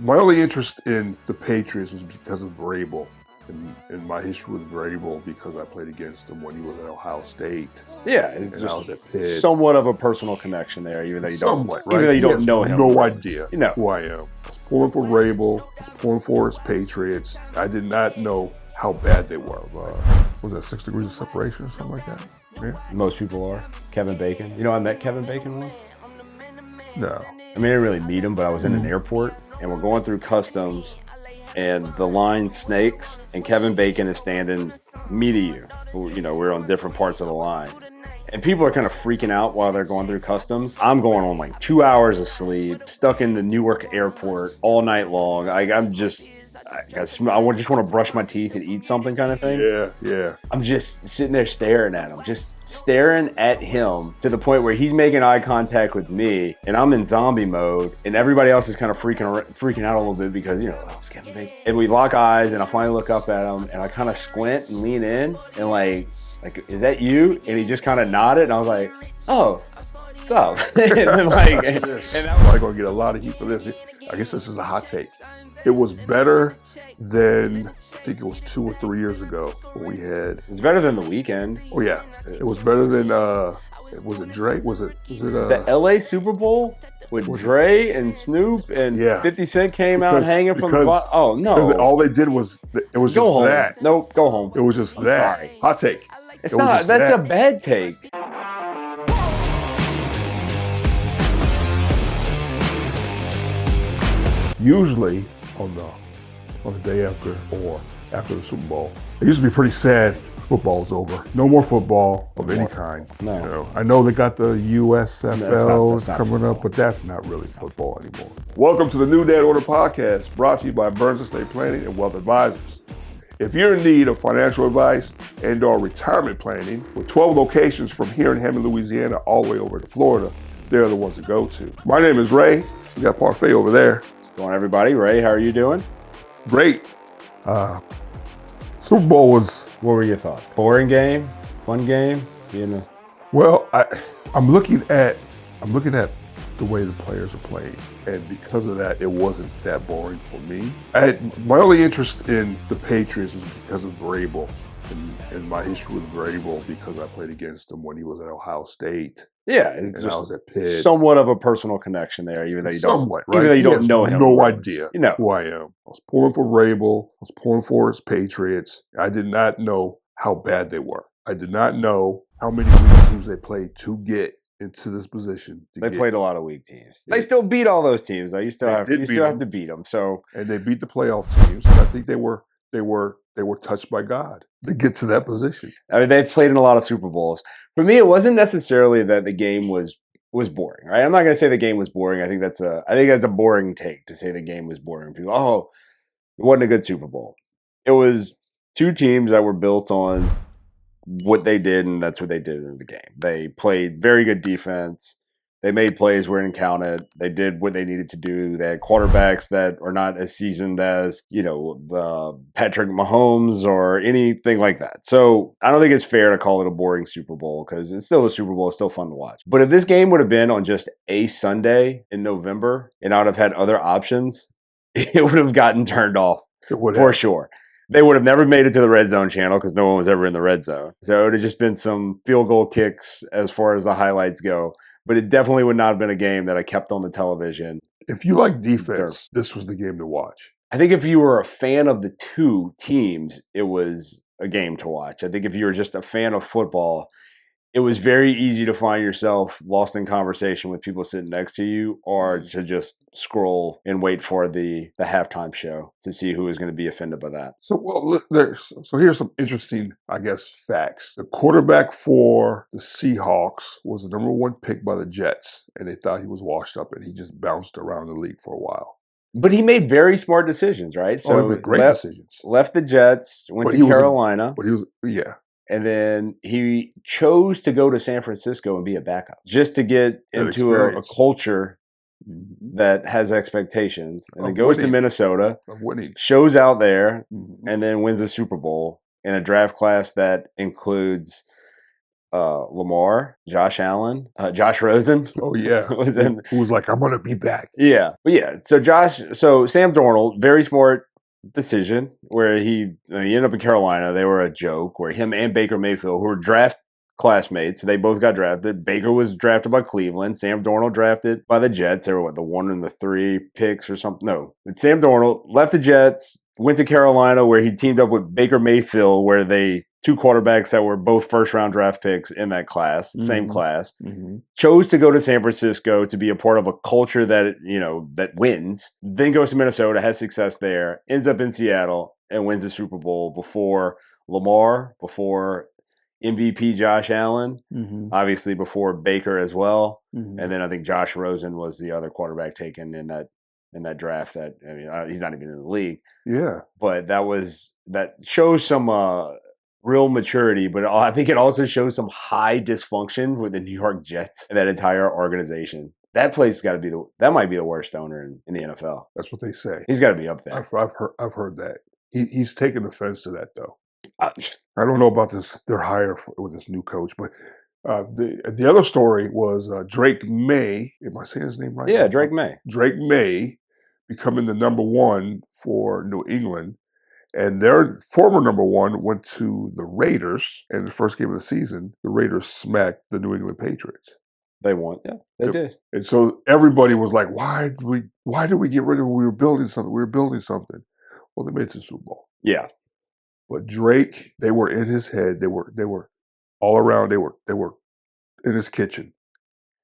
My only interest in the Patriots was because of Vrabel. And my history with Vrabel because I played against him when he was at Ohio State. Yeah, it's and I was at Pitt. somewhat of a personal connection there, even though you don't, Somewhat, right? even though you He don't has know him. No idea You know. who I am. I was pulling for Vrabel. I was pulling for his Patriots. I did not know how bad they were. Was that 6 degrees of separation or something like that? Yeah. Most people are. Kevin Bacon. You know, I met Kevin Bacon once. No. I mean, I didn't really meet him, but I was in an airport, and we're going through customs, and the line snakes, and Kevin Bacon is standing me to you. You know, we're on different parts of the line. And people are kind of freaking out while they're going through customs. I'm going on like 2 hours of sleep, stuck in the Newark airport all night long. I just want to brush my teeth and eat something kind of thing. Yeah. I'm just sitting there staring at him, just staring at him to the point where he's making eye contact with me, and I'm in zombie mode, and everybody else is kind of freaking out a little bit because, you know, it's Kevin Bacon. And we lock eyes, and I finally look up at him, and I kind of squint and lean in, and like, is that you? And he just kind of nodded, and I was like, oh, what's up? and then like, and I'm probably gonna get a lot of heat for this. I guess this is a hot take. It was better than, I think it was 2 or 3 years ago when we had. It's better than The Weeknd. Oh yeah, it was better than. Was it Drake? Was it? The LA Super Bowl with Dre and Snoop and 50 Cent came out hanging from the bottom. Oh no! All they did was it was just home. that. Nope, go home. It was just that. Sorry. Hot take. It's not. That's a bad take. Usually on the day after or after the Super Bowl, it used to be pretty sad. Football's over. No more football of any kind. No. You know, I know they got the USFL that's not coming football. up, but that's not really football anymore. Welcome to the New Dad Order Podcast, brought to you by Burns Estate Planning and Wealth Advisors. If you're in need of financial advice and/or retirement planning, with 12 locations from here in Hammond, Louisiana, all the way over to Florida, they're the ones to go to. My name is Ray. We got Parfait over there. What's going on, everybody? Ray, how are you doing? Great. Super Bowl was. What were your thoughts? Boring game? Fun game? Well, I'm looking at the way the players are playing, and because of that, it wasn't that boring for me. My only interest in the Patriots was because of Vrabel, and my history with Vrabel because I played against him when he was at Ohio State. Yeah, it's and I was at Pitt. Somewhat of a personal connection there, even though you somewhat, don't, right? Even though you don't know him. No idea who I am. I was pulling for Vrabel. I was pulling for his Patriots. I did not know how bad they were. I did not know how many weak teams they played to get into this position. They played a lot of weak teams. They still beat all those teams. You still have to beat them. And they beat the playoff teams. And I think they were touched by God to get to that position. I mean, they've played in a lot of Super Bowls. For me, it wasn't necessarily that the game was boring, right? I'm not going to say the game was boring. I think that's a boring take to say the game was boring. People, it wasn't a good Super Bowl. It was two teams that were built on what they did, and that's what they did in the game. They played very good defense. They made plays where it counted. They did what they needed to do. They had quarterbacks that are not as seasoned as, the Patrick Mahomes or anything like that. So I don't think it's fair to call it a boring Super Bowl because it's still a Super Bowl. It's still fun to watch. But if this game would have been on just a Sunday in November and I would have had other options, it would have gotten turned off for sure. They would have never made it to the red zone channel because no one was ever in the red zone. So it would have just been some field goal kicks as far as the highlights go. But it definitely would not have been a game that I kept on the television. If you like defense, this was the game to watch. I think if you were a fan of the two teams, it was a game to watch. I think if you were just a fan of football, it was very easy to find yourself lost in conversation with people sitting next to you or to just scroll and wait for the halftime show to see who was going to be offended by that. So, here's some interesting, I guess, facts. The quarterback for the Seahawks was the number 1 pick by the Jets, and they thought he was washed up, and he just bounced around the league for a while. But he made very smart decisions, right? So he made great decisions. Left the Jets, went to Carolina. And then he chose to go to San Francisco and be a backup just to get into a culture that has expectations. And then goes to Minnesota, shows out there, and then wins a Super Bowl in a draft class that includes Lamar, Josh Allen, Josh Rosen. Oh yeah, was in. Who was like, I'm gonna be back. Yeah, but yeah. So Sam Darnold, very smart decision where he ended up in Carolina. They were a joke where him and Baker Mayfield, who were draft classmates, they both got drafted. Baker was drafted by Cleveland. Sam Darnold drafted by the Jets. They were the 1 and the 3 picks or something. No, but Sam Darnold left the Jets, went to Carolina where he teamed up with Baker Mayfield, where they two quarterbacks that were both first-round draft picks in that class, same class, chose to go to San Francisco to be a part of a culture that that wins. Then goes to Minnesota, has success there, ends up in Seattle, and wins the Super Bowl before Lamar, before MVP Josh Allen, obviously before Baker as well, and then I think Josh Rosen was the other quarterback taken in that draft. That he's not even in the league. Yeah, but that shows some real maturity, but I think it also shows some high dysfunction with the New York Jets and that entire organization. That place got to be that might be the worst owner in the NFL. That's what they say. He's got to be up there. I've heard that. He's taken offense to that though. I don't know about their hire with this new coach, but the other story was Drake Maye. Am I saying his name right? Yeah, Drake Maye. Drake Maye becoming the number 1 for New England. And their former number 1 went to the Raiders. And the first game of the season, the Raiders smacked the New England Patriots. They won. Yeah, they did. And so everybody was like, why did we get rid of it? We were building something. Well, they made it to the Super Bowl. Yeah. But Drake, they were in his head. They were all around. They were in his kitchen.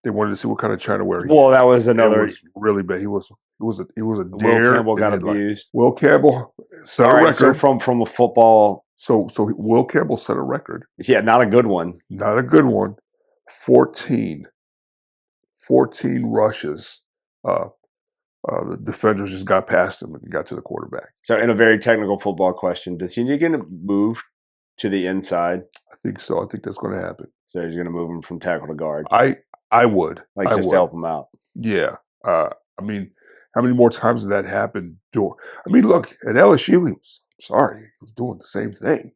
They wanted to see what kind of China he That was another. It was really bad. He was a dare. Will Campbell got abused. Will Campbell set a record. So from a football. So Will Campbell set a record. Yeah, not a good one. Not a good one. 14 rushes. The defenders just got past him and got to the quarterback. So in a very technical football question, does he going to move to the inside? I think so. I think that's going to happen. So he's going to move him from tackle to guard. I would. To help him out. Yeah. I mean, how many more times did that happen? Look, at LSU, he was doing the same thing.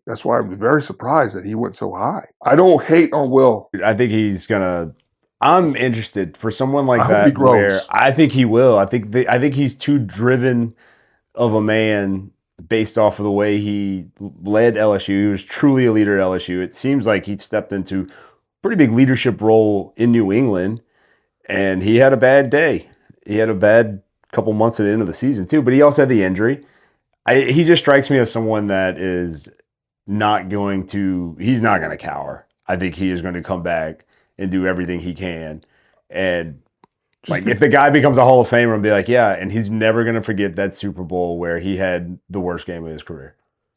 That's why I'm very surprised that he went so high. I don't hate on Will. I think he's going to. I'm interested for someone like I that. Hope he grows. Where I think he will. I think he's too driven of a man based off of the way he led LSU. He was truly a leader at LSU. It seems like he stepped into a pretty big leadership role in New England, and he had a bad day. He had a bad couple months at the end of the season too, but he also had the injury. He just strikes me as someone that is not going to. He's not going to cower. I think he is going to come back and do everything he can. And if the guy becomes a Hall of Famer and be like, yeah, and he's never going to forget that Super Bowl where he had the worst game of his career.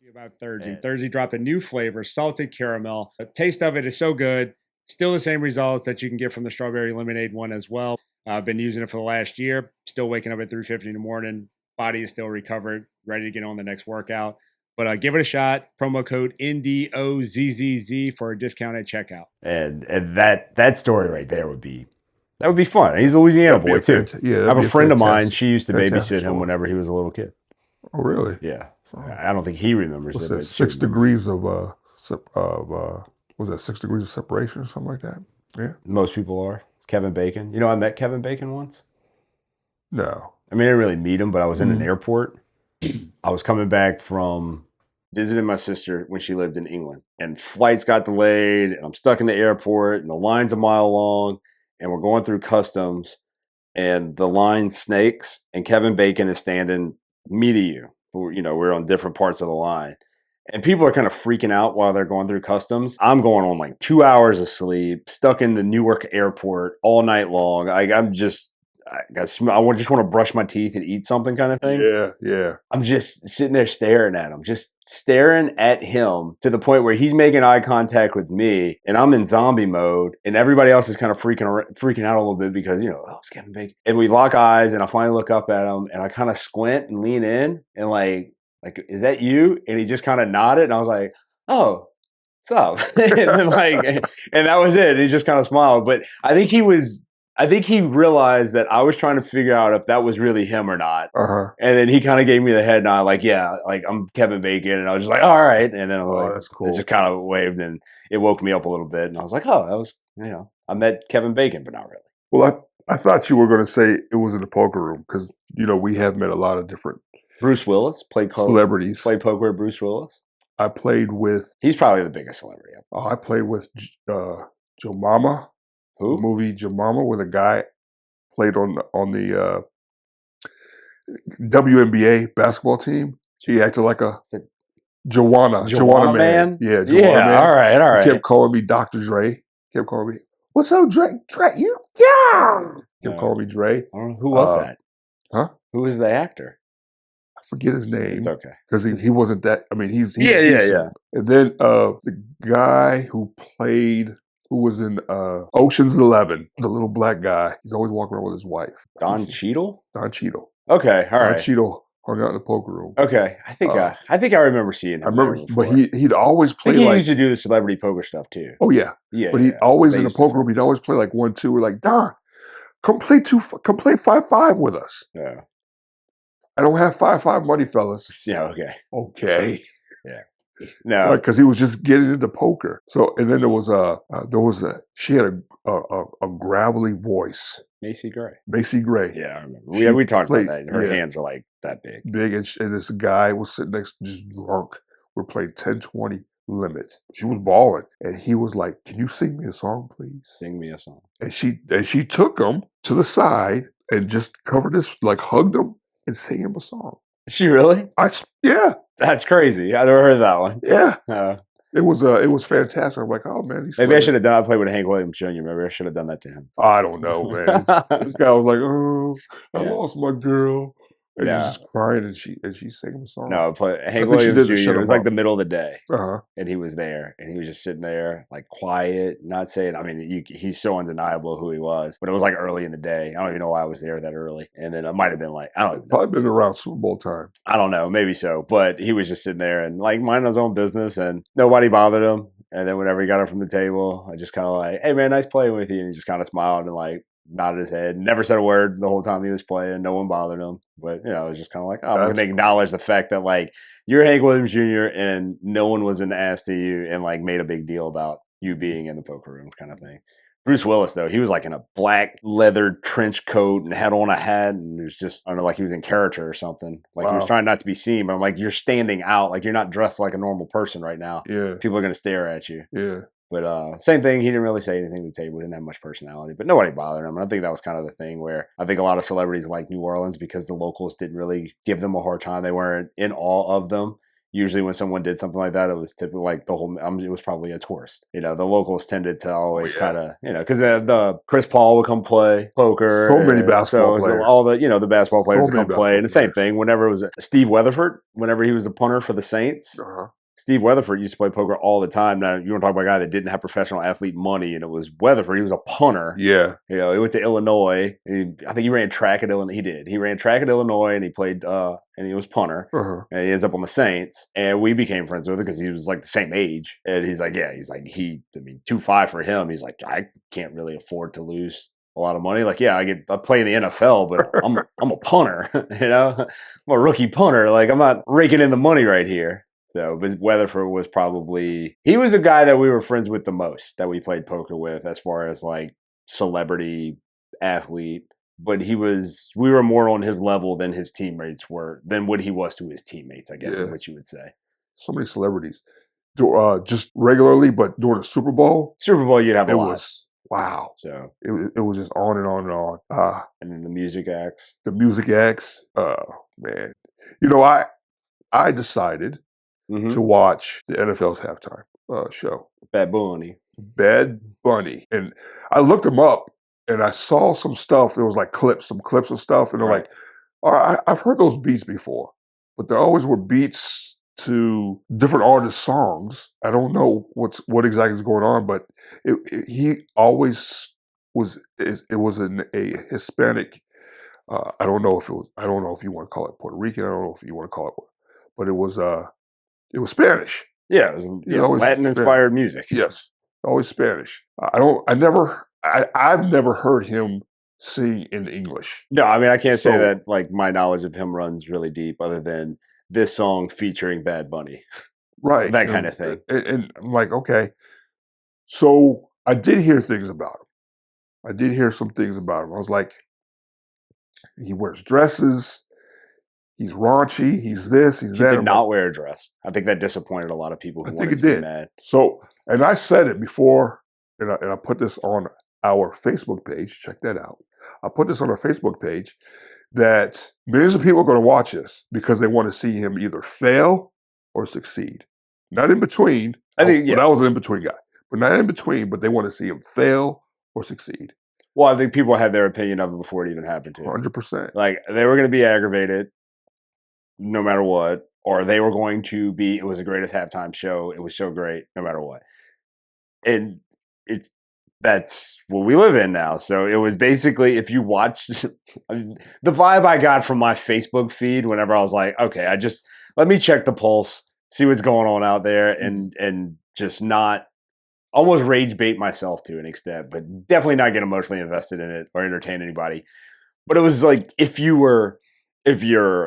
About Thursday. Thursday dropped a new flavor, salted caramel. The taste of it is so good. Still the same results that you can get from the strawberry lemonade one as well. I've been using it for the last year. Still waking up at 3:50 in the morning. Body is still recovered, ready to get on the next workout. But give it a shot. Promo code NDOZZZ for a discount at checkout. And that story right there would be fun. He's a Louisiana boy too. I have a friend of mine. She used to babysit him whenever he was a little kid. Oh, really? Yeah. So I don't think he remembers. What's that? 6 degrees of was that 6 degrees of separation or something like that? Yeah. Most people are. It's Kevin Bacon. I met Kevin Bacon once. No. I didn't really meet him, but I was in an airport. I was coming back from visiting my sister when she lived in England, and flights got delayed, and I'm stuck in the airport, and the line's a mile long, and we're going through customs, and the line snakes, and Kevin Bacon is standing me to you. We're on different parts of the line, and people are kind of freaking out while they're going through customs. I'm going on like 2 hours of sleep, stuck in the Newark airport all night long. I just want to brush my teeth and eat something kind of thing. Yeah. I'm just sitting there staring at him, to the point where he's making eye contact with me, and I'm in zombie mode, and everybody else is kind of freaking out a little bit because, it's Kevin Bacon. And we lock eyes, and I finally look up at him, and I kind of squint and lean in, and like, is that you? And he just kind of nodded, and I was like, oh, what's up? and that was it. He just kind of smiled. But I think he was I think he realized that I was trying to figure out if that was really him or not. Uh-huh. And then he kind of gave me the head nod, like, yeah, like I'm Kevin Bacon. And I was just like, all right. And then I was like, that's cool. it just kind of waved and it woke me up a little bit. And I was like, oh, that was, I met Kevin Bacon, but not really. Well, I thought you were going to say it was in the poker room because, we have met a lot of different Bruce Willis celebrities. Played poker with Bruce Willis. I played with. He's probably the biggest celebrity. I played with Jemima. Who? The movie Jemima, where the guy played on the WNBA basketball team. He acted like a Joanna Man. Yeah, Joanna Man. All right. He kept calling me Dr. Dre. Kept calling me, what's up, Dre? Dre, you young. Kept calling me Dre. I don't know. Who was that? Huh? Who was the actor? I forget his name. It's okay. Because he wasn't that. I mean, he's yeah. And then the guy who was in Ocean's 11, the little black guy. He's always walking around with his wife. Don Cheadle? Don Cheadle. Okay, all right. Don Cheadle hung out in the poker room. Okay, I think I remember seeing him. I remember, but he'd always play he used to do the celebrity poker stuff too. Oh yeah. But he'd always in the poker room. He'd always play like 1-2. We're like, Don, come play 5-5 with us. Yeah. I don't have 5-5 money, fellas. Yeah. Okay. Okay. Yeah. No, because he was just getting into poker. So, and then she had a gravelly voice. Macy Gray. Yeah, I remember. We talked about that. Her hands were like that big. And this guy was sitting next, just drunk. We're playing 10-20 limit. She was balling, and he was like, "Can you sing me a song, please?" Sing me a song. And she took him to the side and just covered his, like hugged him and sang him a song. She really? Yeah. That's crazy. I never heard that one. Yeah. It was fantastic. I'm like, oh man. Maybe I should have done. I played with Hank Williams Jr. Maybe I should have done that to him. I don't know, man. This guy was like, oh, I lost my girl. And he's just crying, and she sang a song. No, Hank Williams Jr. It was like the middle of the day, and he was there, and he was just sitting there, like quiet, not saying. I mean, he's so undeniable who he was, but it was like early in the day. I don't even know why I was there that early, and then it might have been like I don't even know. Probably been around Super Bowl time. I don't know, maybe so, but he was just sitting there and like minding his own business, and nobody bothered him. And then whenever he got up from the table, I just kind of like, hey man, nice playing with you, and he just kind of smiled and like nodded his head, never said a word the whole time he was playing. No one bothered him. But, it was just kind of like, I'm going to acknowledge the fact that, like, you're Hank Williams Jr. and no one was an ass to you and, like, made a big deal about you being in the poker room kind of thing. Bruce Willis, though, he was, like, in a black leather trench coat and had on a hat, and it was just, I don't know, like he was in character or something. Like, he was trying not to be seen, but I'm like, you're standing out. Like, you're not dressed like a normal person right now. Yeah. People are going to stare at you. Yeah. But same thing, he didn't really say anything to the table. He didn't have much personality, but nobody bothered him. And I think that was kind of the thing where I think a lot of celebrities like New Orleans because the locals didn't really give them a hard time. They weren't in awe of them. Usually when someone did something like that, it was typically like it was probably a tourist. The locals tended to always kind of, because the Chris Paul would come play poker. So many basketball players. So all the basketball players would come play. And the same thing, whenever it was Steve Weatherford, whenever he was a punter for the Saints, Steve Weatherford used to play poker all the time. Now, you want to talk about a guy that didn't have professional athlete money, and it was Weatherford. He was a punter. Yeah. He went to Illinois. I think he ran track at Illinois. He did. He ran track at Illinois, and he played, and he was punter. And he ends up on the Saints. And we became friends with him because he was like the same age. And he's like, 2.5 for him. He's like, I can't really afford to lose a lot of money. Like, I play in the NFL, but I'm a punter, I'm a rookie punter. Like, I'm not raking in the money right here. So, but Weatherford was he was the guy that we were friends with the most, that we played poker with as far as like celebrity athlete. But we were more on his level than his teammates were, than what he was to his teammates, I guess is what you would say. So many celebrities. Just regularly, but during the Super Bowl, you'd have a lot. Wow. So it was just on and on and on. And then the music acts. Man. I decided to watch the NFL's halftime show. Bad Bunny. And I looked them up and I saw some stuff. There was like some clips of stuff. And they're like, all right, I've heard those beats before, but there always were beats to different artists' songs. I don't know what exactly is going on, but he always was, it was a Hispanic. I don't know if you want to call it Puerto Rican. I don't know if you want to call it, but it was Spanish. Yeah, it was Latin-inspired music. Yes, always Spanish. I I've never heard him sing in English. No, I mean, I can't say So- that like my knowledge of him runs really deep, other than this song featuring Bad Bunny. Right. That kind of thing. And I'm like, okay. So I did hear things about him. I did hear some things about him. I was like, he wears dresses. He's raunchy. He's this. He's He that. did I'm not like, wear a dress. I think that disappointed a lot of people who I think wanted it to be did. mad. So, and I said it before, and I put this on our Facebook page. Check that out. I put this on our Facebook page that millions of people are going to watch this because they want to see him either fail or succeed. Not in between. I think, But I was an in-between guy. But not in between, but they want to see him fail or succeed. Well, I think people had their opinion of it before it even happened to him. 100%. Like, they were going to be aggravated no matter what, or they were going to be, it was the greatest halftime show. It was so great no matter what. And that's what we live in now. So it was basically, if you watch the vibe I got from my Facebook feed whenever I was like, okay, let me check the pulse, see what's going on out there, and just not almost rage bait myself to an extent, but definitely not get emotionally invested in it or entertain anybody. But it was like, if you're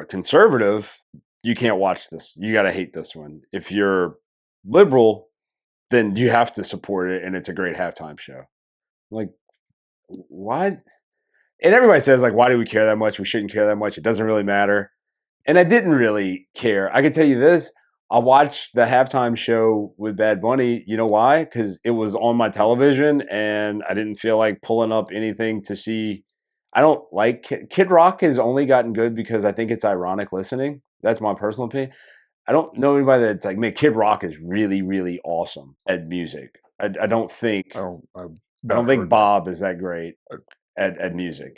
conservative, you can't watch this. You got to hate this one. If you're liberal, then you have to support it, and it's a great halftime show. Like, why? And everybody says, like, why do we care that much? We shouldn't care that much. It doesn't really matter. And I didn't really care. I can tell you this. I watched the halftime show with Bad Bunny. You know why? Because it was on my television, and I didn't feel like pulling up anything to see. I don't like Kid Rock has only gotten good because I think it's ironic listening. That's my personal opinion. I don't know anybody that's like, man, Kid Rock is really, really awesome at music. I don't think I don't think Bob is that great at music.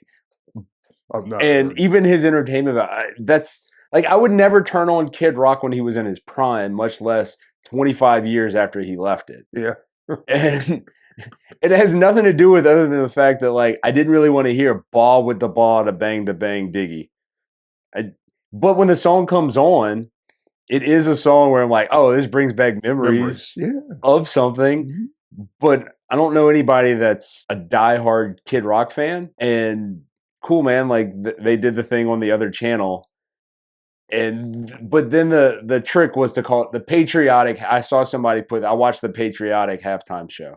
And even his entertainment, that's like, I would never turn on Kid Rock when he was in his prime, much less 25 years after he left it. Yeah. And it has nothing to do with other than the fact that, like, I didn't really want to hear ball with the ball to bang diggy. But when the song comes on, it is a song where I'm like, oh, this brings back memories of something. Mm-hmm. But I don't know anybody that's a diehard Kid Rock fan. And cool, man, like they did the thing on the other channel. But then the trick was to call it the patriotic. I saw somebody I watched the patriotic halftime show.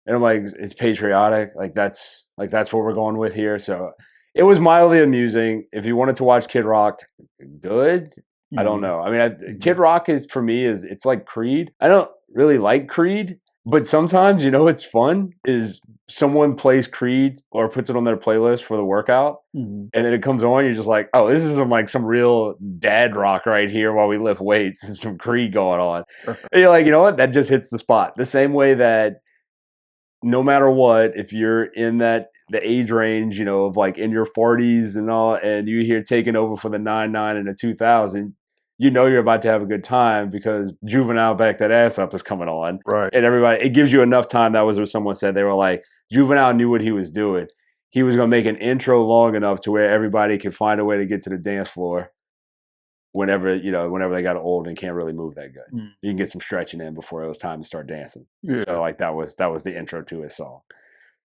And I'm like, it's patriotic. Like that's what we're going with here. So it was mildly amusing. If you wanted to watch Kid Rock, good. I don't know. I mean, Kid Rock for me it's like Creed. I don't really like Creed, but sometimes, it's fun is someone plays Creed or puts it on their playlist for the workout, and then it comes on, you're just like, oh, this is some real dad rock right here while we lift weights and some Creed going on. And you're like, you know what? That just hits the spot. The same way that no matter what, if you're in the age range, of like in your 40s and all, and you hear Taking Over for the 99 and the 2000, you're about to have a good time because Juvenile Back That Ass Up is coming on. Right. And everybody, it gives you enough time. That was what someone said. They were like, Juvenile knew what he was doing. He was going to make an intro long enough to where everybody could find a way to get to the dance floor whenever they got old and can't really move that good. You can get some stretching in before it was time to start dancing. Yeah. So like that was the intro to his song.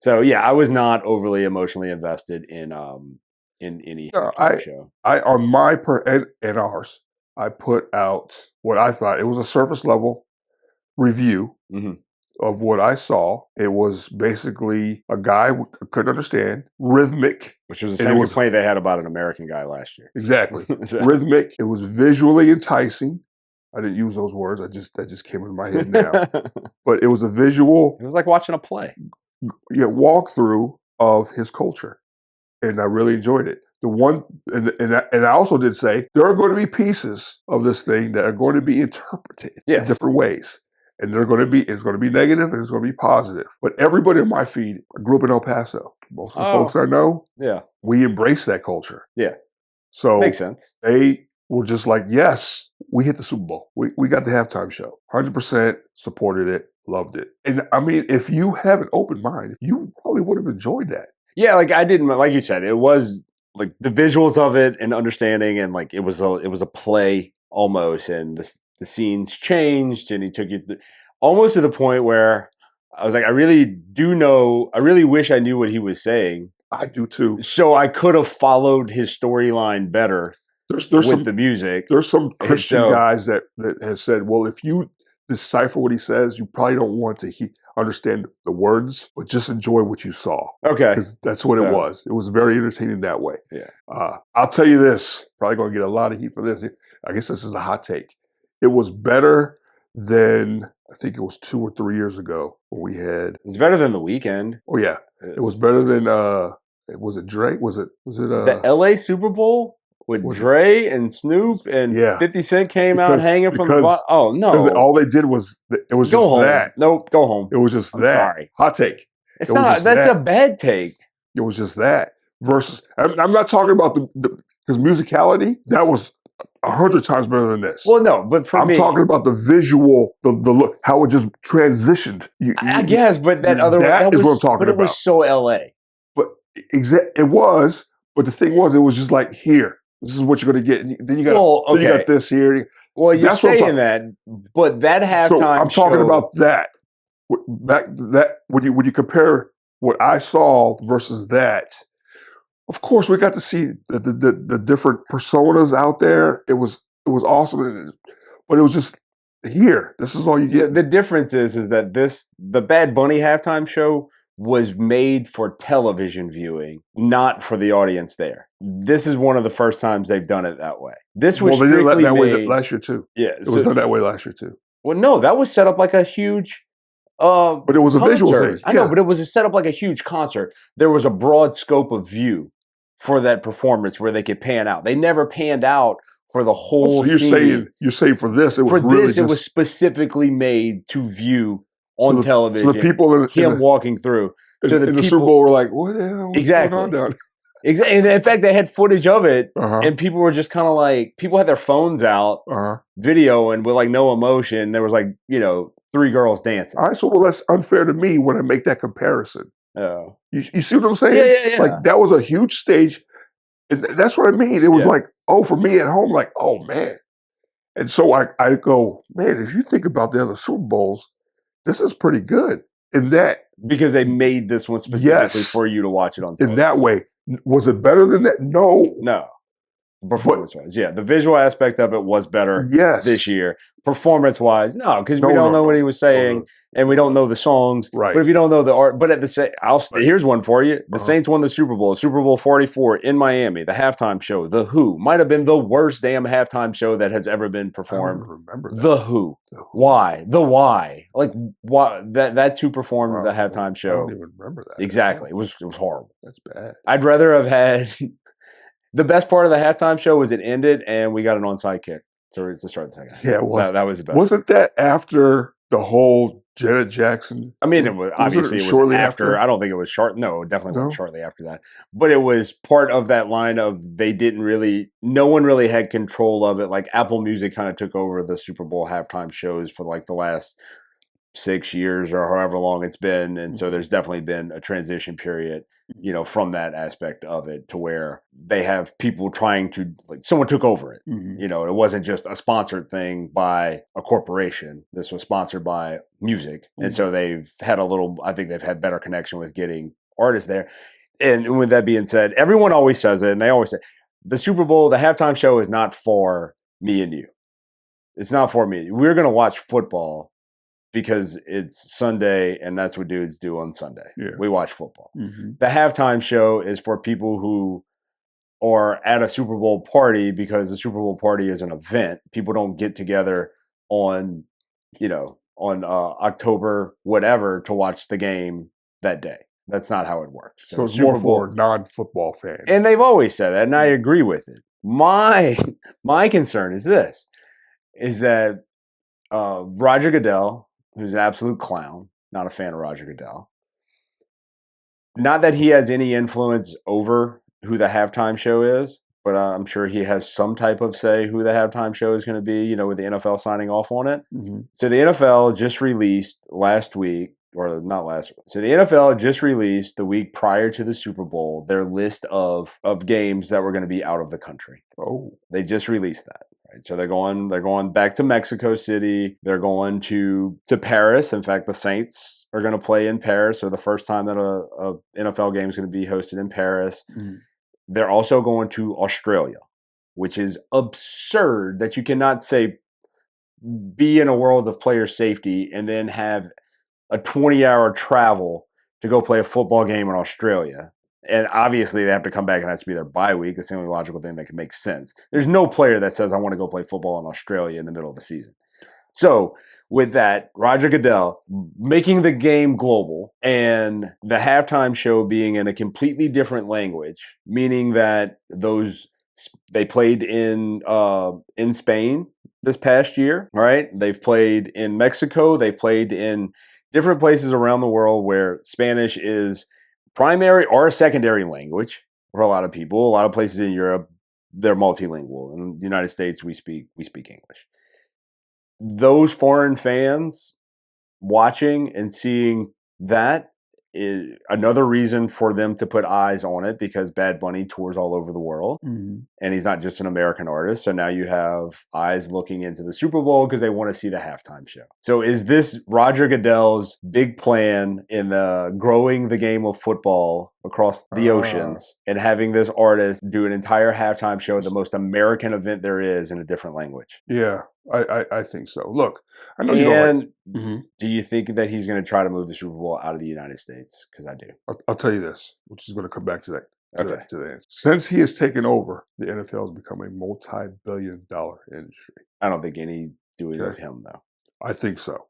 So yeah, I was not overly emotionally invested in any show. On my and ours, I put out what I thought it was a surface level review of what I saw. It was basically a guy couldn't understand, rhythmic. Which was the same complaint they had about An American Guy last year. Exactly. Rhythmic. It was visually enticing. I didn't use those words. That just came into my head now. But it was a visual. It was like watching a play. Yeah, walkthrough of his culture. And I really enjoyed it. The one, and I also did say there are going to be pieces of this thing that are going to be interpreted in different ways, and it's going to be negative and it's going to be positive. But everybody in my feed grew up in El Paso. Most of the folks I know, we embrace that culture. Yeah, so makes sense. They were just like, yes, we hit the Super Bowl. We got the halftime show. 100% supported it, loved it. And I mean, if you have an open mind, you probably would have enjoyed that. Yeah, like I didn't, like you said, it was like the visuals of it and understanding, and like it was a play almost, and the scenes changed, and he took you almost to the point where I was like, I really wish I knew what he was saying. I do too. So I could have followed his storyline better There's with some the music. There's some Christian so- guys that have said, well, if you decipher what he says, you probably don't want to understand the words, but just enjoy what you saw. Okay. Because that's what it So- was. It was very entertaining that way. Yeah. I'll tell you this, probably going to get a lot of heat for this. I guess this is a hot take. It was better than, I think it was 2 or 3 years ago when we had, It's better than The Weeknd. oh yeah, it was better than, was it Drake? Was it The LA Super Bowl with was it- Dre and Snoop and Yeah. 50 Cent came out Because- hanging from the because- bottom. Oh, no. all they did was, it was Go just home. that. Nope, go home. It was just I'm that. sorry. Hot take. It's it was not. just That's that. a bad take. It was just that. Versus, I'm not talking about because musicality, that was 100 times better than this. Well, no, but for I'm me, talking about the visual, the look, how it just transitioned. I guess, but that other that is was, what I'm talking but it about. was so LA. But it was, but the thing was, it was just like, here, this is what you're going to get. And then you got, Well, then you okay. got this here. Well, you're That's what I'm saying that, but that halftime So I'm talking show- about that. That when you compare what I saw versus that, of course we got to see the different personas out there. It was awesome, but it was just here. This is all you get. The difference is that the Bad Bunny halftime show was made for television viewing, not for the audience there. This is one of the first times they've done it that way. This was Well, they did strictly that way made. last year too. Yeah, It was done that way last year too. well, no, that was set up like a huge. But it was a visual concert. thing. I know, Yeah. but it was set up like a huge concert. There was a broad scope of view for that performance where they could pan out. They never panned out for the whole. So scene. you're saying for this it was For really this, just, it was specifically made to view on television. So the people him walking through. So in the Super Bowl were like, what the hell? What's Exactly. going on down Exactly. And in fact, they had footage of it, Uh-huh. and people were just kind of like, people had their phones out, Uh-huh. videoing with like no emotion. There was like, 3 girls dancing. All right, so well, that's unfair to me when I make that comparison. Oh. You see what I'm saying? Yeah. Like that was a huge stage. And that's what I mean. It was Yeah. like, oh, for me at home, like, oh man. And so I go, man, if you think about the other Super Bowls, this is pretty good. In that Because they made this one specifically Yes. for you to watch it on television. in that way. Was it better than that? No. No. Performance-wise, yeah. The visual aspect of it was better Yes. this year. Performance-wise, no, because we No, don't no, know what no. he was saying, No. and we don't know the songs. Right. But if you don't know the art, but at the same, here's one for you. The Uh-huh. Saints won the Super Bowl 44 in Miami. The halftime show, The Who, might have been the worst damn halftime show that has ever been I don't performed. even remember that. The Who. The Who. Why? The why? Like why? That's who performed Wow. the halftime I show. don't even remember that. Exactly. It was horrible. That's bad. I'd rather have had the best part of the halftime show was it ended and we got an onside kick to start the second. Yeah, it was. That was the best. Wasn't that after the whole Janet Jackson? I mean, it was obviously it was shortly after. after? I don't think it was short. No, it definitely No? wasn't shortly after that. But it was part of that line of no one really had control of it. Like Apple Music kind of took over the Super Bowl halftime shows for like the last 6 years or however long it's been, and so there's definitely been a transition period, from that aspect of it to where they have people trying to like someone took over it. Mhm. It wasn't just a sponsored thing by a corporation. This was sponsored by music. And so they've had I think they've had better connection with getting artists there. And with that being said, everyone always says it, and they always say, the Super Bowl, the halftime show is not for me and you. It's not for me. We're going to watch football because it's Sunday, and that's what dudes do on Sunday. Yeah. We watch football. Mhm. The halftime show is for people who are at a Super Bowl party because the Super Bowl party is an event. People don't get together on October whatever to watch the game that day. That's not how it works. So it's Super more Bowl- for non-football fans. and they've always said that, and I agree with it. My concern is this: is that Roger Goodell, who's an absolute clown, not a fan of Roger Goodell. Not that he has any influence over who the halftime show is, but I'm sure he has some type of say who the halftime show is going to be, with the NFL signing off on it. Mhm. So the NFL just released last week, or not last week. So the NFL just released the week prior to the Super Bowl their list of games that were going to be out of the country. Oh, They just released that. Right? Right. So they're going back to Mexico City. They're going to Paris. In fact, the Saints are going to play in Paris. So the first time that a NFL game is going to be hosted in Paris. Mm-hmm. They're also going to Australia, which is absurd that you cannot say be in a world of player safety and then have a 20-hour travel to go play a football game in Australia. And obviously they have to come back and it has to be their bye week. It's the only logical thing that can make sense. There's no player that says, I want to go play football in Australia in the middle of the season. So with that, Roger Goodell making the game global and the halftime show being in a completely different language, meaning that they played in Spain this past year, right? They've played in Mexico. They've played in different places around the world where Spanish is primary or a secondary language for a lot of people. A lot of places in Europe, they're multilingual. In the United States, we speak English. Those foreign fans watching and seeing that is another reason for them to put eyes on it, because Bad Bunny tours all over the world, and he's not just an American artist. So now you have eyes looking into the Super Bowl because they want to see the halftime show. So is this Roger Goodell's big plan in growing the game of football across the oceans and having this artist do an entire halftime show, the most American event there is, in a different language? Yeah, I think so. Look, I know you don't like, do you think that he's going to try to move the Super Bowl out of the United States? Because I do. I'll tell you this, which is going to come back to that. Okay. To the answer. Since he has taken over, the NFL has become a multi-billion-dollar industry. I don't think any doing of him, though. I think so.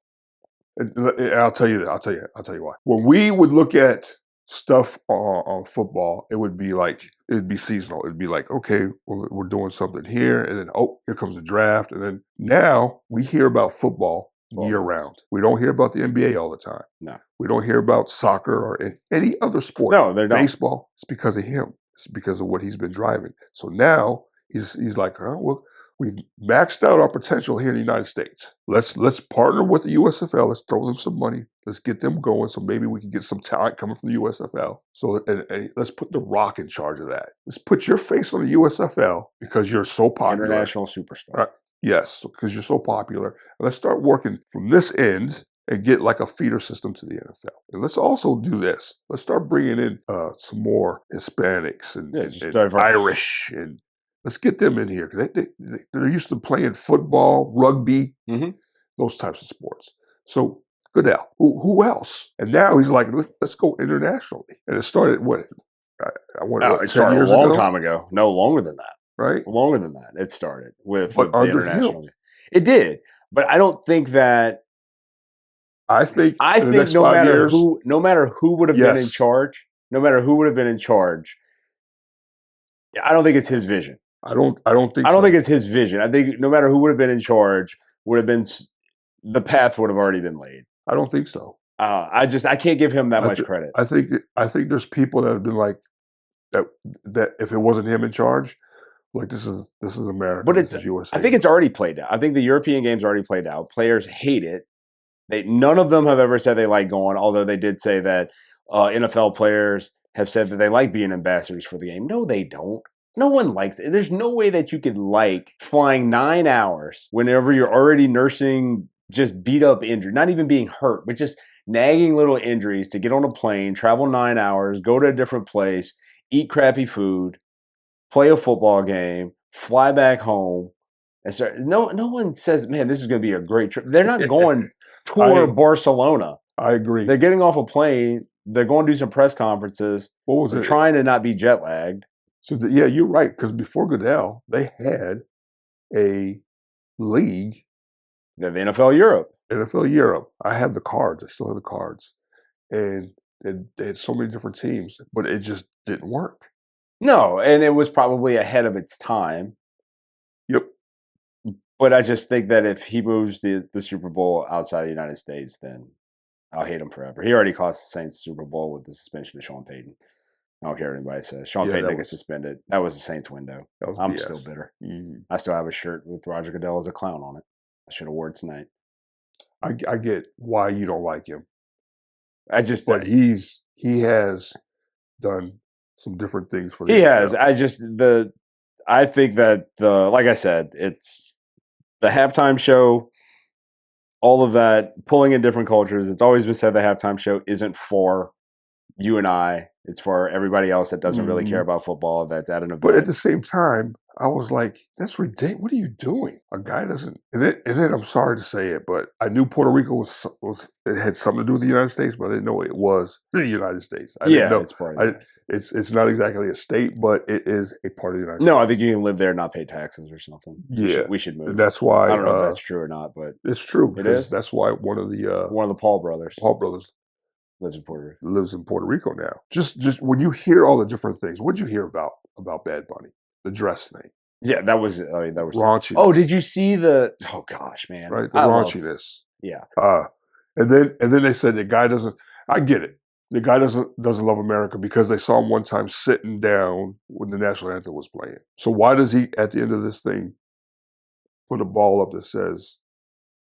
And I'll tell you that. I'll tell you why. When we would look at stuff on football, it'd be seasonal. It'd be like, okay, we're doing something here, and then here comes the draft, and then now we hear about football year round. We don't hear about the NBA all the time. No, we don't hear about soccer or any other sport. No, they're not. Baseball. It's because of him. It's because of what he's been driving. So now he's like, well, we've maxed out our potential here in the United States. Let's partner with the USFL. Let's throw them some money. Let's get them going. So maybe we can get some talent coming from the USFL. So and let's put The Rock in charge of that. Let's put your face on the USFL because you're so popular. International superstar. Yes, because you're so popular. And let's start working from this end and get like a feeder system to the NFL. And let's also do this. Let's start bringing in some more Hispanics and Irish, and let's get them in here because they're used to playing football, rugby, those types of sports. So Goodell, who else? And now he's like, let's go internationally. And it started it started a long time ago. No, longer than that. Right? Longer than that. It started with the Him. international. It did, but I don't think that. I think no matter who would have been in charge, I don't think it's his vision. I don't think it's his vision. I think no matter who would have been in charge, the path would have already been laid. I don't think so. I can't give him that much credit. I think there's people that have been like that if it wasn't him in charge, like this is America. But it's USA. I think it's already played out. I think the European game's already played out. Players hate it. None of them have ever said they like going, although they did say that NFL players have said that they like being ambassadors for the game. No, they don't. No one likes it. There's no way that you could like flying 9 hours whenever you're already nursing just beat up injury, not even being hurt, but just nagging little injuries to get on a plane, travel 9 hours, go to a different place, eat crappy food, play a football game, fly back home. And start. No one says, man, this is going to be a great trip. They're not going tour Barcelona. I agree. They're getting off a plane. They're going to do some press conferences. What was it? Trying to not be jet lagged. So you're right. Because before Goodell, they had a league. The NFL Europe. NFL Europe. I have the cards. I still have the cards. And they had so many different teams, but it just didn't work. No, and it was probably ahead of its time. Yep. But I just think that if he moves the Super Bowl outside the United States, then I'll hate him forever. He already cost the Saints the Super Bowl with the suspension of Sean Payton. I don't care what anybody says. Sean Payton gets suspended. That was the Saints window. I'm BS. Still bitter. Mm-hmm. I still have a shirt with Roger Goodell as a clown on it. I should have worn it tonight. I get why you don't like him. But he has done some different things for the NFL. He has. I think that like I said, the halftime show, all of that, pulling in different cultures. It's always been said the halftime show isn't for you and I. It's for everybody else that doesn't really care about football, that's at an event. But at the same time, I was like, that's ridiculous. What are you doing? A guy doesn't. And then I'm sorry to say it, but I knew Puerto Rico was it had something to do with the United States, but I didn't know it was the United States. I didn't know. It's part of the United States. It's not exactly a state, but it is a part of the United States. No, I think you can live there and not pay taxes or something. Yeah. We should move. And that's why. I don't know if that's true or not, but it's true. It is? That's why one of the Paul brothers lives in Puerto Rico now. Just when you hear all the different things, what'd you hear about Bad Bunny? The dress thing. Yeah, that was raunchy. Oh, did you see the? Oh gosh, man! Right, the raunchiness. Yeah. And then they said the guy doesn't. I get it. The guy doesn't love America because they saw him one time sitting down when the national anthem was playing. So why does he at the end of this thing put a ball up that says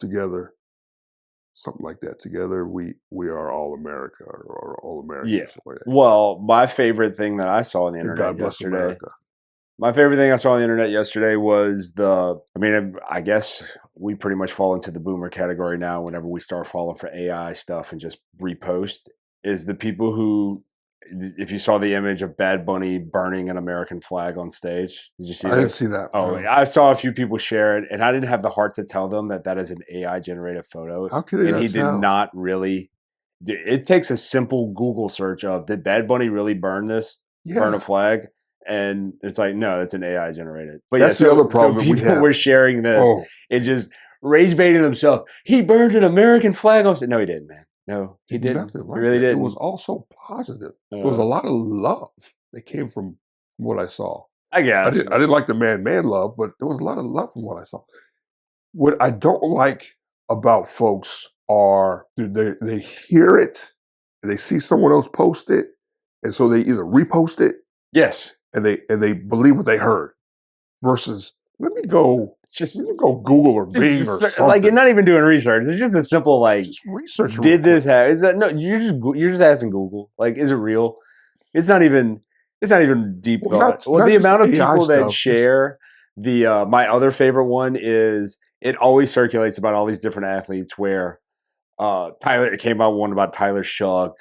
"Together"? Something like that. Together, we are all America or all America. Yeah. Like well, my favorite thing that I saw on the internet God bless yesterday. America. My favorite thing I saw on the internet yesterday was I guess we pretty much fall into the boomer category now whenever we start falling for AI stuff and just repost, is the people who, if you saw the image of Bad Bunny burning an American flag on stage. Did you see that? I didn't see that. Oh, no. I saw a few people share it, and I didn't have the heart to tell them that is an AI-generated photo. How could they And he tell? did not really. It takes a simple Google search of, did Bad Bunny really burn this? Yeah. Burn a flag? And it's like, no, that's an AI generated. But that's the other problem. So people were sharing this and just rage baiting themselves. He burned an American flag. I said, no, he didn't, man. No, he didn't. Nothing like he really didn't. It was also positive. There was a lot of love that came from what I saw. I guess. I didn't like the man love, but there was a lot of love from what I saw. What I don't like about folks are they hear it, and they see someone else post it, and so they either repost it. Yes. And they believe what they heard, versus let me go Google or Bing or something. Like, you're not even doing research. It's just a simple just research. Did this happen? Is that no? You're just asking Google. Like, is it real? It's not even deep thought. The amount of people that share the my other favorite one is, it always circulates about all these different athletes where it came out one about Tyler Shuck,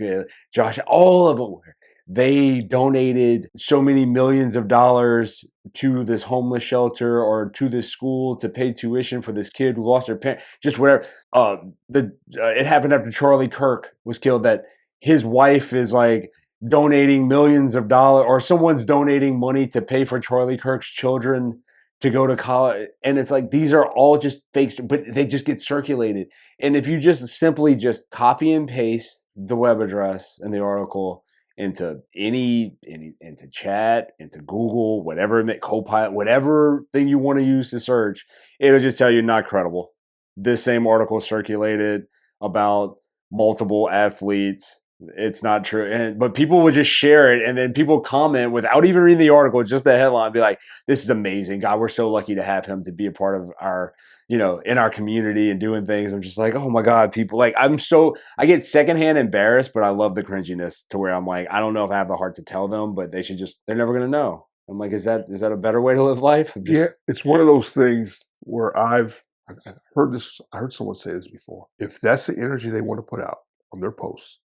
Josh, all of them were. They donated so many millions of dollars to this homeless shelter or to this school to pay tuition for this kid who lost their parent. Just whatever. It happened after Charlie Kirk was killed, that his wife is like donating millions of dollars, or someone's donating money to pay for Charlie Kirk's children to go to college. And it's like, these are all just fakes, but they just get circulated. And if you just simply just copy and paste the web address and the article into into chat, into Google, whatever, Copilot, whatever thing you want to use to search, it'll just tell you not credible. This same article circulated about multiple athletes. It's not true. But people would just share it, and then people comment without even reading the article, just the headline, be like, this is amazing. God, we're so lucky to have him to be a part of our, in our community and doing things. I'm just like, oh my God, people, like, I get secondhand embarrassed, but I love the cringiness to where I'm like, I don't know if I have the heart to tell them, but they're never going to know. I'm like, is that a better way to live life? Yeah, it's one of those things where I heard someone say this before. If that's the energy they want to put out on their posts,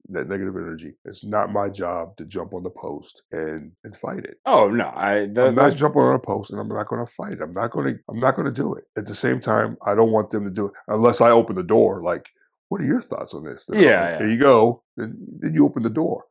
that negative energy, it's not my job to jump on the post and fight it. Oh no, I'm not jumping on a post, and I'm not going to fight it. I'm not going to do it. At the same time, I don't want them to do it unless I open the door. Like, what are your thoughts on this? Then there you go. Then you open the door.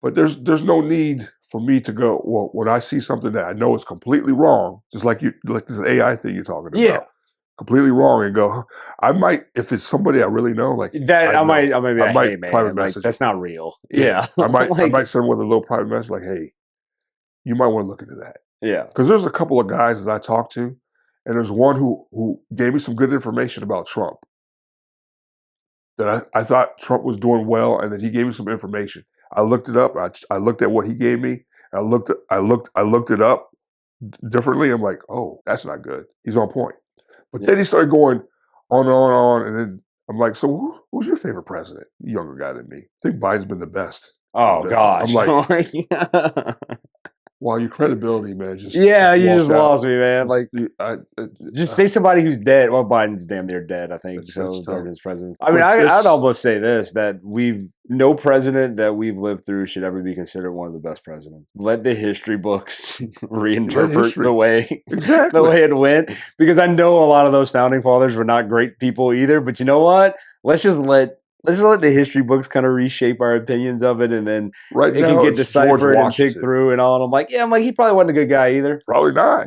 But there's no need for me to go, well, when I see something that I know is completely wrong, just like this AI thing you're talking about. Completely wrong, and go, I might, if it's somebody I really know, like that, I might be like, hey, man, private like, message. That's not real. Yeah. I might send with a little private message like, hey, you might want to look into that. Yeah. Because there's a couple of guys that I talked to, and there's one who gave me some good information about Trump. That I thought Trump was doing well, and then he gave me some information. I looked it up. I looked at what he gave me. I looked it up differently. I'm like, oh, that's not good. He's on point. But then he started going on and on, and then I'm like, so who's your favorite president? Younger guy than me. I think Biden's been the best. Oh, gosh. I'm like, Well, your credibility, man, just you just out. lost me, man. Like, just say somebody who's dead. Well, Biden's damn near dead, I think. So during his presidency, I mean, I'd almost say this: that no president that we've lived through should ever be considered one of the best presidents. Let the history books reinterpret the way it went, because I know a lot of those founding fathers were not great people either. But you know what? Let's just let the history books kind of reshape our opinions of it, and then it can get deciphered and picked through and all. And I'm like, he probably wasn't a good guy either. Probably not.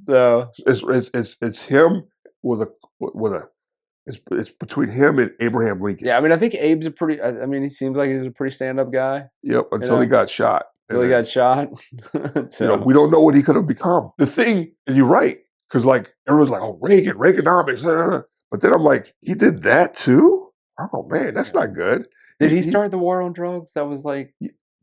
So it's him with a. It's between him and Abraham Lincoln. Yeah, I mean, I think Abe's he seems like he's a pretty stand-up guy. Yep, until he got shot. Until he got shot. So we don't know what he could have become. The thing, and you're right, because like everyone's like, oh, Reaganomics. But then I'm like, he did that too? Oh man, that's not good. Did he start the war on drugs? That was like,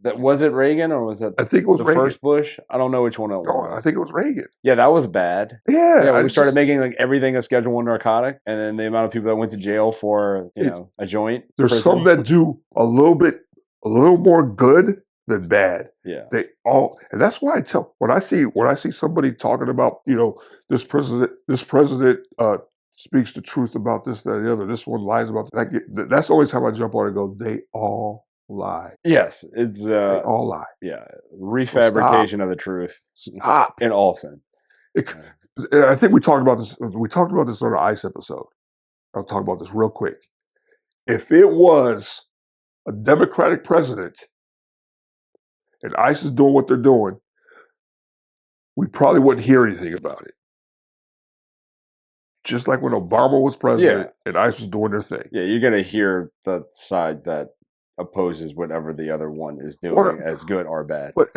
was it Reagan or was it? I think it was the Reagan. First Bush. I don't know which one it was. No, I think it was Reagan. Yeah, that was bad. Yeah, we started making like everything a Schedule I narcotic, and then the amount of people that went to jail for a joint. There's some that do a little more good than bad. Yeah, and that's why when I see somebody talking about this president speaks the truth about this, that, and the other. This one lies about that. That's the only time I jump on and go, they all lie. Yes, it's they all lie. Yeah, refabrication of the truth. Stop in all sin. I think we talked about this. We talked about this on the ICE episode. I'll talk about this real quick. If it was a Democratic president and ICE is doing what they're doing, we probably wouldn't hear anything about it. Just like when Obama was president and ICE was doing their thing. Yeah, you're going to hear the side that opposes whatever the other one is doing as good or bad. But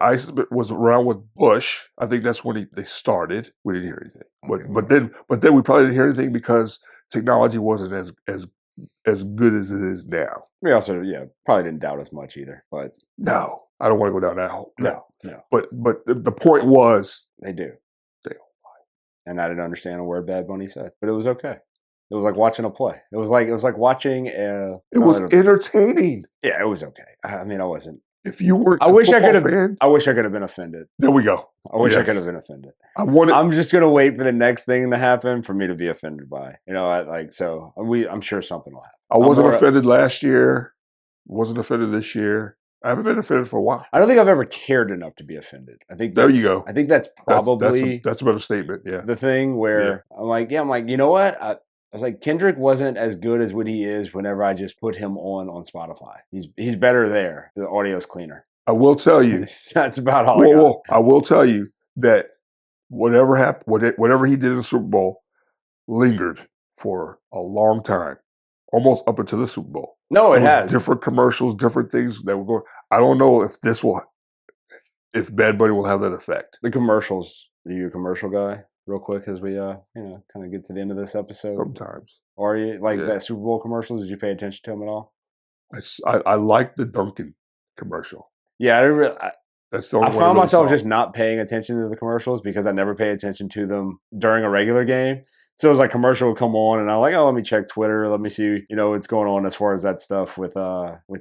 ICE was around with Bush. I think that's when they started. We didn't hear anything. But then we probably didn't hear anything because technology wasn't as good as it is now. We also probably didn't doubt as much either. But no, I don't want to go down that hole. No. But the point was they do. And I didn't understand a word Bad Bunny said, but it was okay. It was like watching a play. It was like watching a. It was entertaining. Yeah, it was okay. I mean, I wasn't. If you were, I wish I could have been offended. There we go. I wish I could have been offended. I'm just gonna wait for the next thing to happen for me to be offended by. I'm sure something will happen. I wasn't offended last year. Wasn't offended this year. I haven't been offended for a while. I don't think I've ever cared enough to be offended. I think there you go. I think that's probably that's a better statement. Yeah, the thing where I'm like, you know what? I was like, Kendrick wasn't as good as what he is whenever I just put him on Spotify. He's better there. The audio's cleaner. I will tell you. That's about all I got. I will tell you that whatever happened, whatever he did in the Super Bowl, lingered for a long time, almost up until the Super Bowl. No, it has different commercials, different things that were going. I don't know if if Bad Bunny will have that effect. The commercials. Are you a commercial guy? Real quick, as we kind of get to the end of this episode. Sometimes. Or are you that Super Bowl commercials? Did you pay attention to them at all? I like the Dunkin' commercial. Yeah, that's the only I found myself just not paying attention to the commercials because I never pay attention to them during a regular game. So it was like commercial would come on and I'm like, let me check Twitter. Let me see, what's going on as far as that stuff with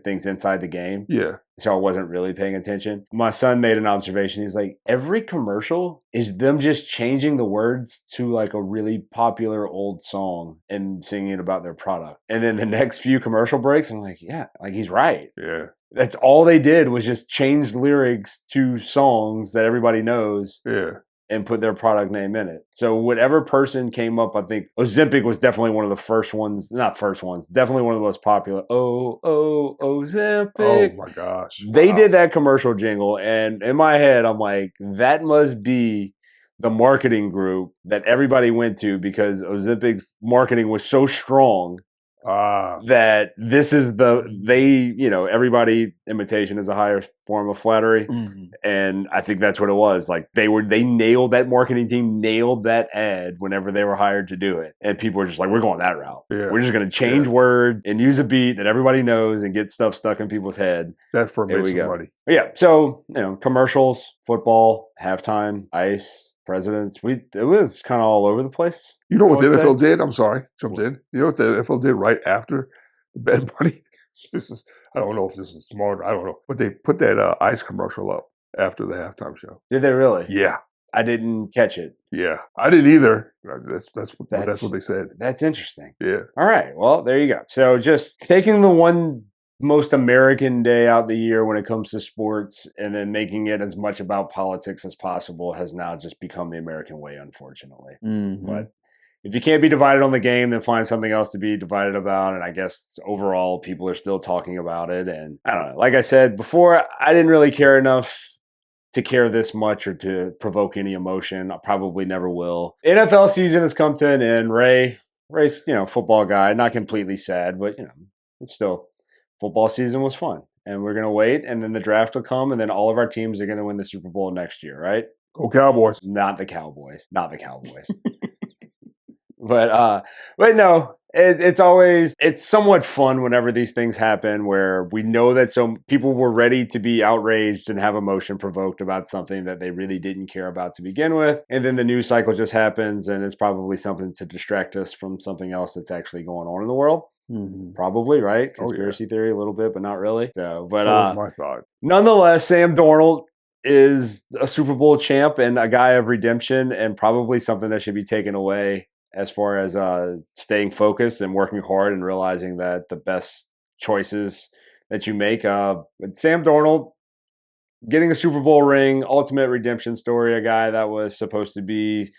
things inside the game. Yeah. So I wasn't really paying attention. My son made an observation. He's like, every commercial is them just changing the words to like a really popular old song and singing about their product. And then the next few commercial breaks, I'm like, yeah, like he's right. Yeah. That's all they did was just change lyrics to songs that everybody knows. Yeah. And put their product name in it. So whatever person came up, I think Ozempic was definitely one of the first ones, not first ones, definitely one of the most popular. Ozempic. Oh my gosh. They did that commercial jingle. And in my head, I'm like, that must be the marketing group that everybody went to because Ozempic's marketing was so strong that this is everybody imitation is a higher form of flattery. Mm-hmm. And I think that's what it was. Like they nailed that marketing team, nailed that ad whenever they were hired to do it. And people were just like, we're going that route. Yeah. We're just going to change words and use a beat that everybody knows and get stuff stuck in people's head. That for makes some money. Yeah. So, commercials, football, halftime, ICE, presidents. It was kind of all over the place. You know what the NFL did? I'm sorry, jumped in. You know what the NFL did right after Bad Bunny? I don't know if this is smart. I don't know. But they put that ice commercial up after the halftime show. Did they really? Yeah. I didn't catch it. Yeah. I didn't either. That's what they said. That's interesting. Yeah. All right. Well, there you go. So just taking the one most American day out the year when it comes to sports and then making it as much about politics as possible has now just become the American way, unfortunately. Mm-hmm. But if you can't be divided on the game, then find something else to be divided about. And I guess overall, people are still talking about it. And I don't know. Like I said before, I didn't really care enough to care this much or to provoke any emotion. I probably never will. NFL season has come to an end. Ray's, football guy, not completely sad, but, it's still football season was fun. And we're going to wait. And then the draft will come. And then all of our teams are going to win the Super Bowl next year, right? Go Cowboys. Not the Cowboys. Not the Cowboys. But no, it's somewhat fun whenever these things happen where we know that some people were ready to be outraged and have emotion provoked about something that they really didn't care about to begin with. And then the news cycle just happens and it's probably something to distract us from something else that's actually going on in the world. Mm-hmm. Probably, right? Conspiracy theory a little bit, but not really. So was my thought. Nonetheless, Sam Darnold is a Super Bowl champ and a guy of redemption and probably something that should be taken away as far as staying focused and working hard and realizing that the best choices that you make. Sam Darnold getting a Super Bowl ring, ultimate redemption story, a guy that was supposed to be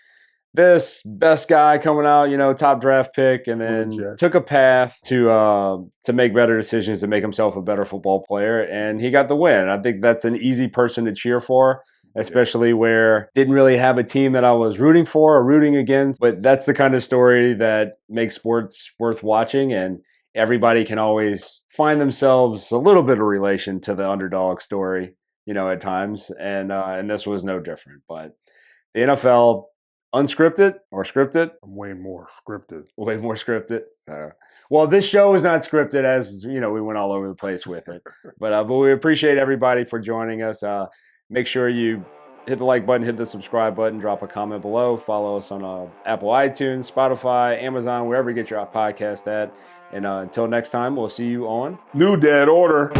this best guy coming out, top draft pick, and then took a path to make better decisions to make himself a better football player, and he got the win. I think that's an easy person to cheer for. Especially where didn't really have a team that I was rooting for or rooting against. But that's the kind of story that makes sports worth watching. And everybody can always find themselves a little bit of relation to the underdog story, at times. And this was no different. But the NFL, unscripted or scripted? Way more scripted. Way more scripted. Well, this show is not scripted, as, we went all over the place with it. But we appreciate everybody for joining us. Make sure you hit the like button, hit the subscribe button, drop a comment below. Follow us on Apple iTunes, Spotify, Amazon, wherever you get your podcast at. And until next time, we'll see you on New Dad Order.